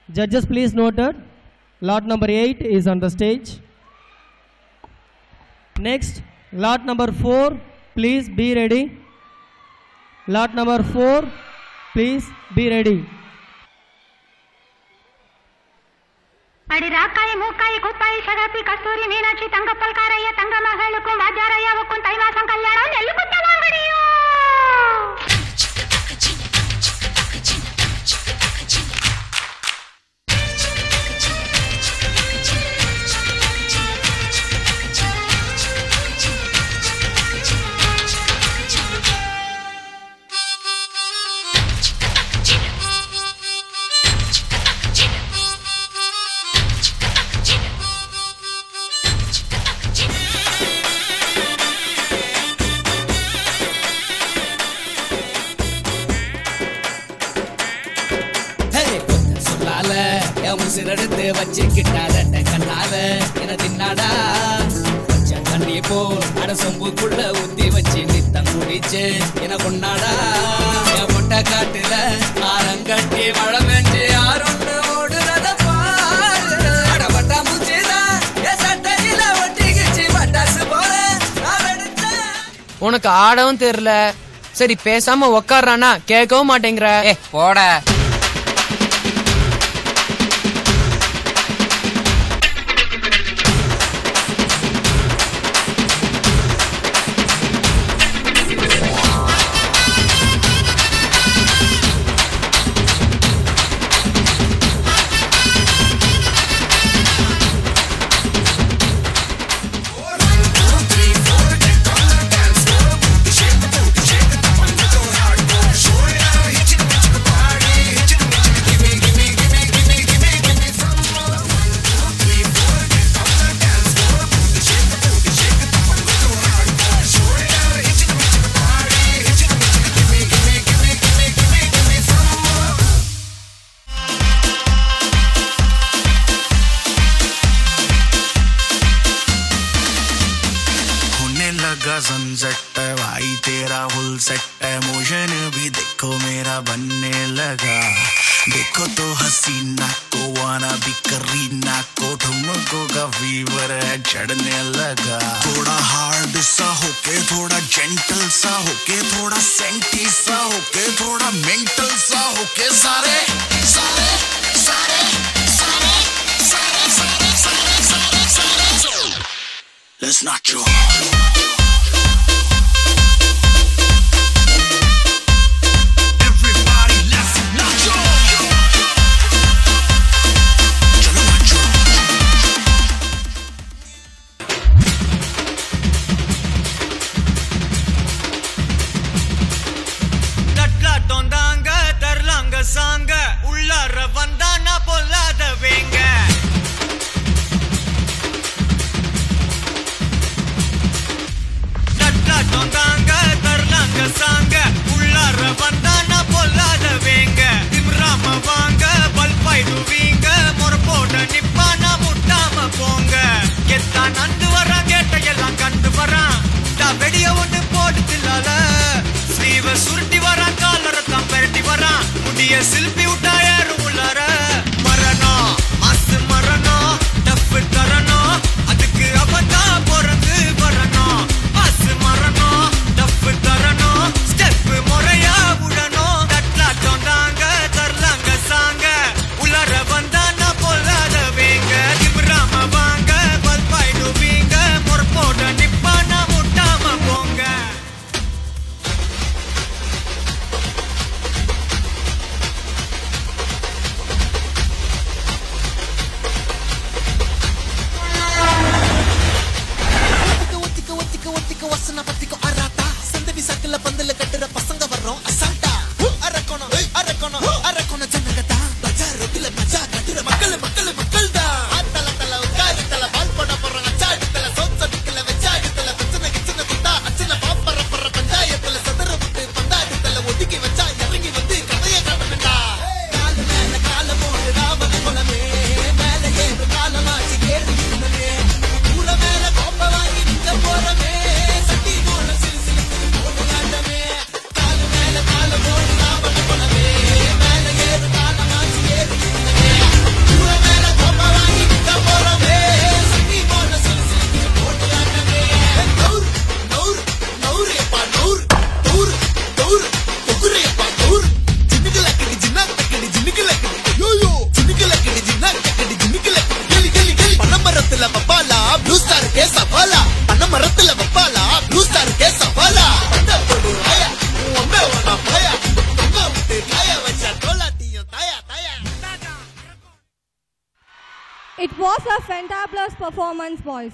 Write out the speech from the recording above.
Judges, please noted. Lot number 8 is on the stage. Next, lot number 4, please be ready. Lot number 4, please be ready. अड़ी राकाई मुकाई कुप्पाई शगपी कस्तूरी मीनाक्षी तंगप्पल कारय्य तंगमहलुक्कुम वाद्यारय्यवक्कुम तैवासं कल्याणं नेल्लुकुट्टवांगडियो சிறடுத்து வச்சு கிட்டாத கண்ணால என தின்னாடா கொஞ்சம் தண்ணி போல் அட சொம்புக்குள்ள ஊத்தி வச்சு நித்தம் குடிச்சு என கொண்டாடா என் மொட்டை காட்டுல ஆரங்கட்டி மழை பெஞ்சு யாருன்னு ஓடுறத பாரு அட பட்டா மூச்சுதான் என் சட்டையில ஒட்டிக்கிச்சு பட்டாசு போல உனக்கு ஆடவும் தெரியல. சரி பேசாம உக்காடுறானா கேட்கவும் மாட்டேங்கிற. போட सनसेट भाई तेरा फुल सेट मोशन भी देखो मेरा बनने लगा देखो तो हसीना को वाना भी करीना को तुमको का फीवर है चढ़ने लगा थोड़ा हार्ड सा होके थोड़ा जेंटल सा होके थोड़ा सेंटी सा होके थोड़ा मेंटल सा होके सारे सारे सारे सारे सारे सारे सारे सारे सारे let's not joke சாங்க உள்ளார வந்தானா பொல்லாத வேங்க was a fantabulous performance, boys.